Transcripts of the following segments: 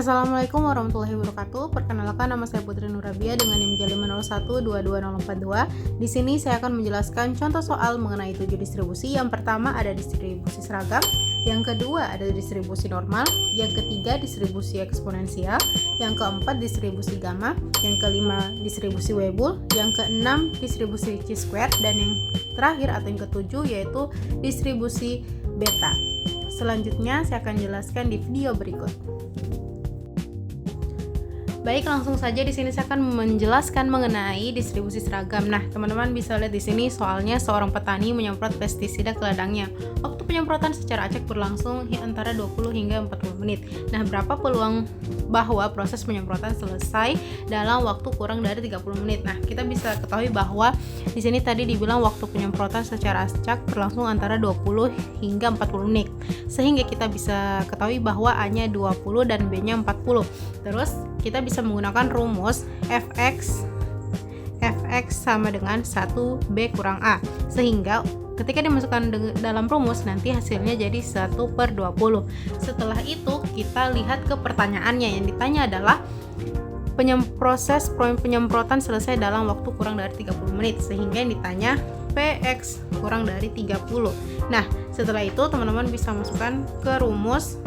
Assalamualaikum warahmatullahi wabarakatuh. Perkenalkan, nama saya Putri Nurabia dengan NIM J501220042. Di sini saya akan menjelaskan contoh soal mengenai 7 distribusi. Yang pertama ada distribusi seragam, yang kedua ada distribusi normal, yang ketiga distribusi eksponensial, yang keempat distribusi gamma, yang kelima distribusi Weibull, yang keenam distribusi chi-square, dan yang terakhir atau yang ketujuh yaitu distribusi beta. Selanjutnya saya akan jelaskan di video berikut. Baik, langsung saja di sini saya akan menjelaskan mengenai distribusi seragam. Nah, teman-teman bisa lihat di sini soalnya seorang petani menyemprot pestisida ke ladangnya. Waktu penyemprotan secara acak berlangsung antara 20 hingga 40 menit. Nah, berapa peluang bahwa proses penyemprotan selesai dalam waktu kurang dari 30 menit? Nah, kita bisa ketahui bahwa di sini tadi dibilang waktu penyemprotan secara acak berlangsung antara 20 hingga 40 menit. Sehingga kita bisa ketahui bahwa A-nya 20 dan B-nya 40. Terus kita bisa menggunakan rumus Fx sama dengan 1B kurang A, sehingga ketika dimasukkan dalam rumus nanti hasilnya jadi 1/20. Setelah itu kita lihat ke pertanyaannya. Yang ditanya adalah proses penyemprotan selesai dalam waktu kurang dari 30 menit, sehingga yang ditanya Px kurang dari 30. Nah, setelah itu teman-teman bisa masukkan ke rumus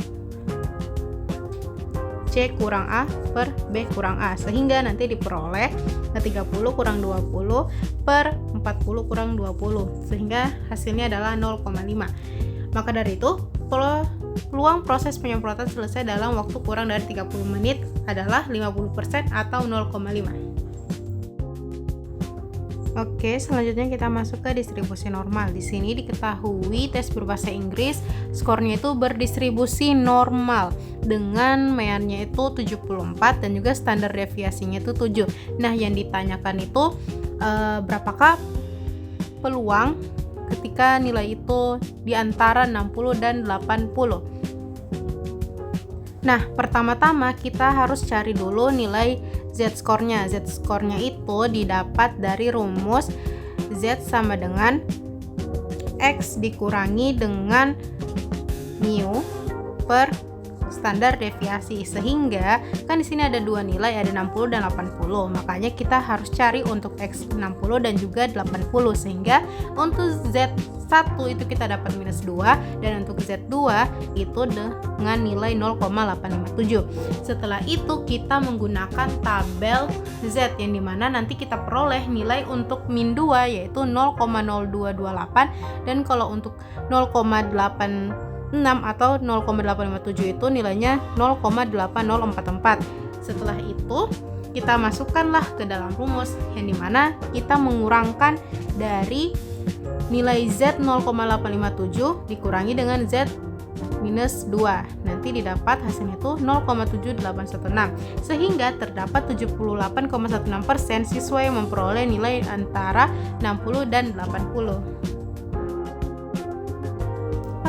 C kurang A per B kurang A, sehingga nanti diperoleh 30 kurang 20 per 40 kurang 20, sehingga hasilnya adalah 0,5. Maka dari itu peluang proses penyemprotan selesai dalam waktu kurang dari 30 menit adalah 50% atau 0,5. Oke, selanjutnya kita masuk ke distribusi normal. Di sini diketahui tes berbahasa Inggris skornya itu berdistribusi normal dengan meannya itu 74 dan juga standar deviasinya itu 7. Nah, yang ditanyakan itu berapakah peluang ketika nilai itu di antara 60 dan 80. Nah, pertama-tama kita harus cari dulu nilai Z-skornya. Z-skornya itu didapat dari rumus Z sama dengan X dikurangi dengan mu per standar deviasi, sehingga kan di sini ada dua nilai, ada 60 dan 80. Makanya kita harus cari untuk X 60 dan juga 80, sehingga untuk Z1 itu kita dapat minus 2 dan untuk Z2 itu dengan nilai 0,857. Setelah itu kita menggunakan tabel Z yang dimana nanti kita peroleh nilai untuk min 2 yaitu 0,0228, dan kalau untuk 0,86 atau 0,857 itu nilainya 0,8044. Setelah itu kita masukkanlah ke dalam rumus yang dimana kita mengurangkan dari nilai Z 0,857 dikurangi dengan Z minus 2, nanti didapat hasilnya itu 0,7816, sehingga terdapat 78,16% siswa yang memperoleh nilai antara 60 dan 80.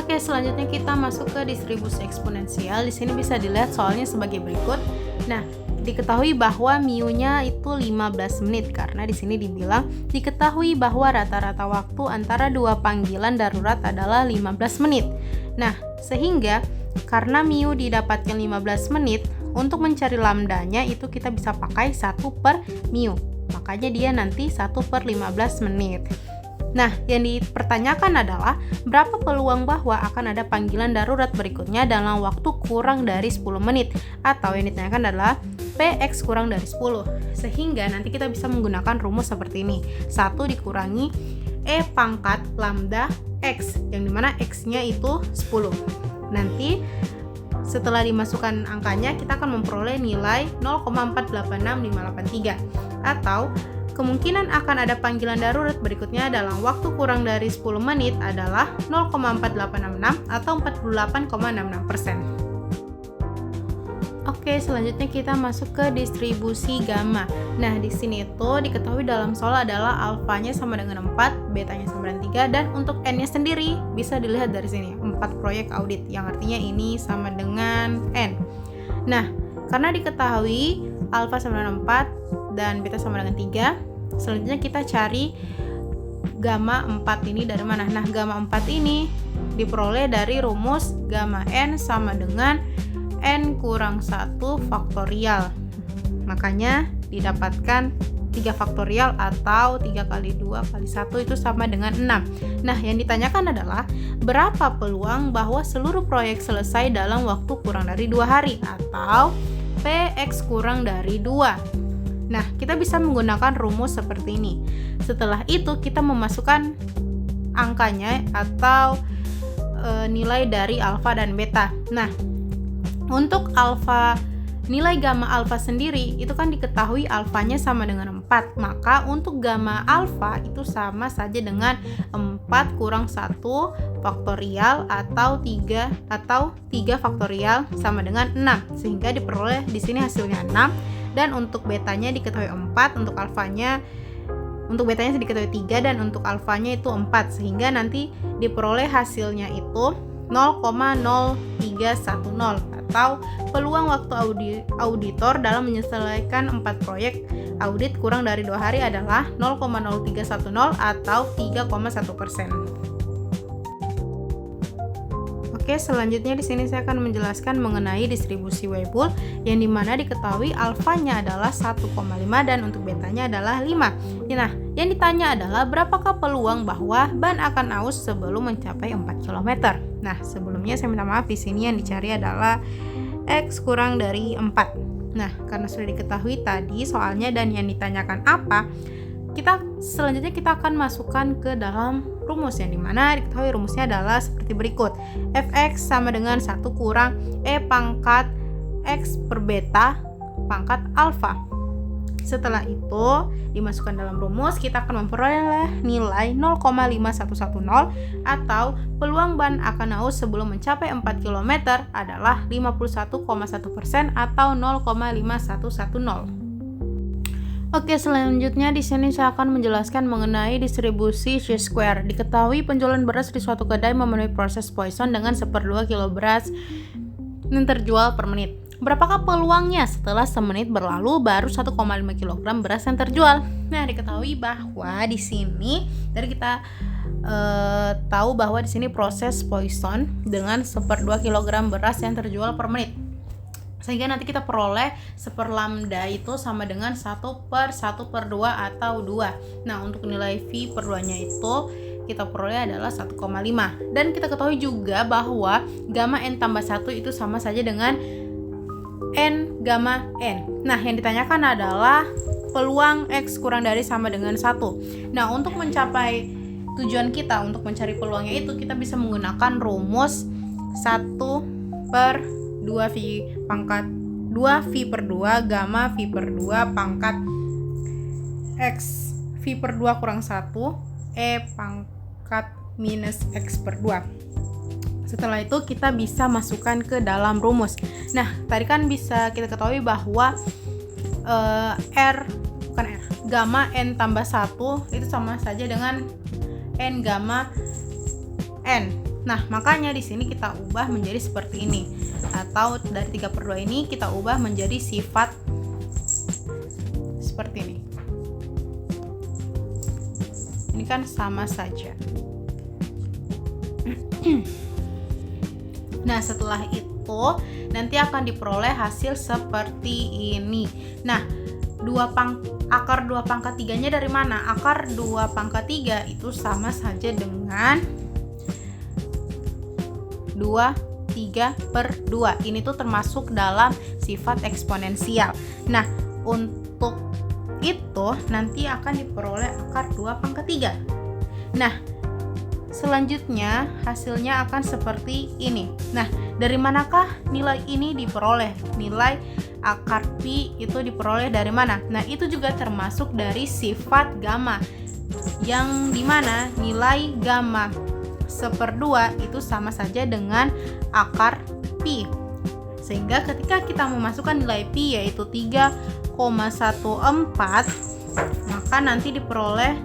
Oke, selanjutnya kita masuk ke distribusi eksponensial. Di sini bisa dilihat soalnya sebagai berikut. Nah, diketahui bahwa mu-nya itu 15 menit karena di sini dibilang diketahui bahwa rata-rata waktu antara dua panggilan darurat adalah 15 menit. Nah, sehingga karena mu didapatkan 15 menit, untuk mencari lambdanya itu kita bisa pakai 1/mu. Makanya dia nanti 1/15 menit. Nah, yang dipertanyakan adalah berapa peluang bahwa akan ada panggilan darurat berikutnya dalam waktu kurang dari 10 menit, atau yang ditanyakan adalah Px kurang dari 10. Sehingga nanti kita bisa menggunakan rumus seperti ini. 1 dikurangi E pangkat lambda X, yang dimana X-nya itu 10. Nanti setelah dimasukkan angkanya kita akan memperoleh nilai 0,486583, atau kemungkinan akan ada panggilan darurat berikutnya dalam waktu kurang dari 10 menit adalah 0,4866 atau 48,66%. Oke, selanjutnya kita masuk ke distribusi gamma. Nah, di sini itu diketahui dalam soal adalah alfanya sama dengan 4, betanya sama dengan 3, dan untuk n-nya sendiri bisa dilihat dari sini, 4 proyek audit, yang artinya ini sama dengan n. Nah, karena diketahui alfa sama dengan 4 dan beta sama dengan 3, selanjutnya kita cari gamma 4 ini dari mana? Nah, gamma 4 ini diperoleh dari rumus gamma n sama dengan N kurang 1 faktorial. Makanya didapatkan 3 faktorial atau 3 kali 2 kali 1 itu sama dengan 6. Nah, yang ditanyakan adalah berapa peluang bahwa seluruh proyek selesai dalam waktu kurang dari 2 hari atau PX kurang dari 2. Nah, kita bisa menggunakan rumus seperti ini. Setelah itu kita memasukkan angkanya atau nilai dari alfa dan beta. Nah, untuk nilai gamma alfa sendiri itu kan diketahui alfanya sama dengan 4. Maka untuk gamma alfa itu sama saja dengan 4 kurang 1 faktorial atau 3 faktorial sama dengan 6. Sehingga diperoleh di sini hasilnya 6, dan untuk betanya diketahui 4, untuk betanya diketahui 3, dan untuk alfanya itu 4. Sehingga nanti diperoleh hasilnya itu 0,0310 atau peluang waktu auditor dalam menyelesaikan 4 proyek audit kurang dari 2 hari adalah 0,0310 atau 3,1%. Oke, selanjutnya di sini saya akan menjelaskan mengenai distribusi Weibull yang dimana diketahui alfanya adalah 1,5 dan untuk betanya adalah 5. Nah, yang ditanya adalah berapakah peluang bahwa ban akan aus sebelum mencapai 4 km. Nah, sebelumnya saya minta maaf, di sini yang dicari adalah X kurang dari 4. Nah, karena sudah diketahui tadi soalnya dan yang ditanyakan apa, selanjutnya kita akan masukkan ke dalam rumus yang dimana diketahui rumusnya adalah seperti berikut. Fx sama dengan 1 kurang E pangkat X per beta pangkat alfa. Setelah itu dimasukkan dalam rumus, kita akan memperoleh nilai 0,5110 atau peluang ban akan aus sebelum mencapai 4 km adalah 51,1% atau 0,5110. Oke, selanjutnya di sini saya akan menjelaskan mengenai distribusi chi-square. Diketahui penjualan beras di suatu kedai memenuhi proses Poisson dengan 1/2 kilo beras yang terjual per menit. Berapakah peluangnya setelah semenit berlalu baru 1,5 kg beras yang terjual? Nah, diketahui bahwa di sini dari kita tahu bahwa di sini proses Poisson dengan 1/2 kg beras yang terjual per menit. Sehingga nanti kita peroleh 1/4 lambda itu sama dengan 1/1/2 atau 2. Nah, untuk nilai V per 2-nya itu kita peroleh adalah 1,5. Dan kita ketahui juga bahwa gamma N tambah 1 itu sama saja dengan N gamma N. Nah, yang ditanyakan adalah peluang X kurang dari sama dengan 1. Nah, untuk mencapai tujuan kita untuk mencari peluangnya itu, kita bisa menggunakan rumus 2V per 2 gamma V per 2 pangkat X V per 2 kurang 1 E pangkat minus X per 2. Setelah itu kita bisa masukkan ke dalam rumus. Nah, tadi kan bisa kita ketahui bahwa gamma N tambah 1 itu sama saja dengan N gamma N. Nah, makanya di sini kita ubah menjadi seperti ini. Atau dari 3/2 ini kita ubah menjadi sifat seperti ini. Ini kan sama saja. Nah, setelah itu nanti akan diperoleh hasil seperti ini. Nah, akar 2 pangkat 3-nya dari mana? Akar 2 pangkat 3 itu sama saja dengan 3/2. Ini tuh termasuk dalam sifat eksponensial. Nah, untuk itu nanti akan diperoleh akar 2 pangkat 3. Nah, selanjutnya hasilnya akan seperti ini. Nah, dari manakah nilai ini diperoleh? Nilai akar pi itu diperoleh dari mana? Nah, itu juga termasuk dari sifat gamma, yang dimana nilai gamma 1/2 itu sama saja dengan akar pi. Sehingga ketika kita memasukkan nilai pi yaitu 3,14, maka nanti diperoleh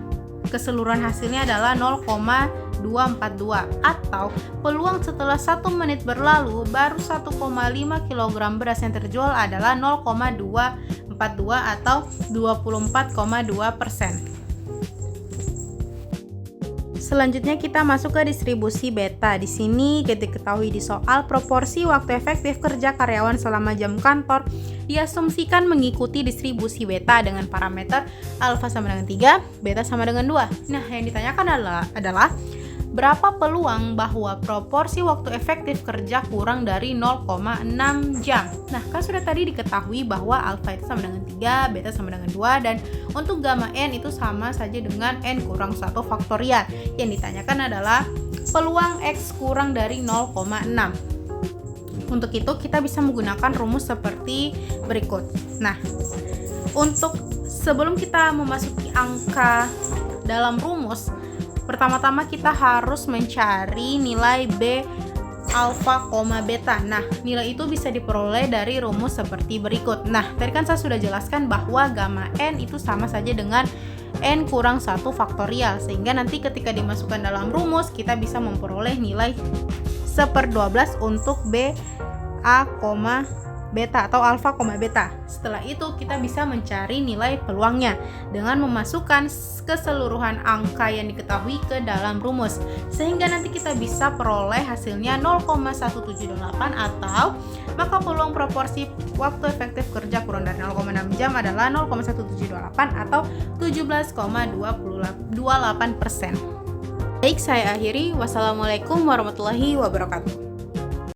keseluruhan hasilnya adalah 0,242 atau peluang setelah 1 menit berlalu baru 1,5 kg beras yang terjual adalah 0,242 atau 24,2%. selanjutnya kita masuk ke distribusi beta. Di sini kita ketahui di soal proporsi waktu efektif kerja karyawan selama jam kantor diasumsikan mengikuti distribusi beta dengan parameter alfa sama dengan 3, beta sama dengan 2. Nah, yang ditanyakan adalah berapa peluang bahwa proporsi waktu efektif kerja kurang dari 0,6 jam. Nah, kan sudah tadi diketahui bahwa alfa itu sama dengan 3, beta sama dengan 2, dan untuk gamma n itu sama saja dengan n kurang 1 faktorial. Yang ditanyakan adalah peluang X kurang dari 0,6. Untuk itu kita bisa menggunakan rumus seperti berikut. Nah, untuk sebelum kita memasuki angka dalam rumus, pertama-tama kita harus mencari nilai B alfa, beta. Nah, nilai itu bisa diperoleh dari rumus seperti berikut. Nah, tadi kan saya sudah jelaskan bahwa gamma n itu sama saja dengan n kurang 1 faktorial. Sehingga nanti ketika dimasukkan dalam rumus, kita bisa memperoleh nilai 1/12 untuk B A, beta atau alfa, beta. Setelah itu kita bisa mencari nilai peluangnya dengan memasukkan keseluruhan angka yang diketahui ke dalam rumus, sehingga nanti kita bisa peroleh hasilnya 0,178, atau maka peluang proporsi waktu efektif kerja kurang dari 0,6 jam adalah 0,178 atau 17,28%. Baik, saya akhiri. Wassalamualaikum warahmatullahi wabarakatuh.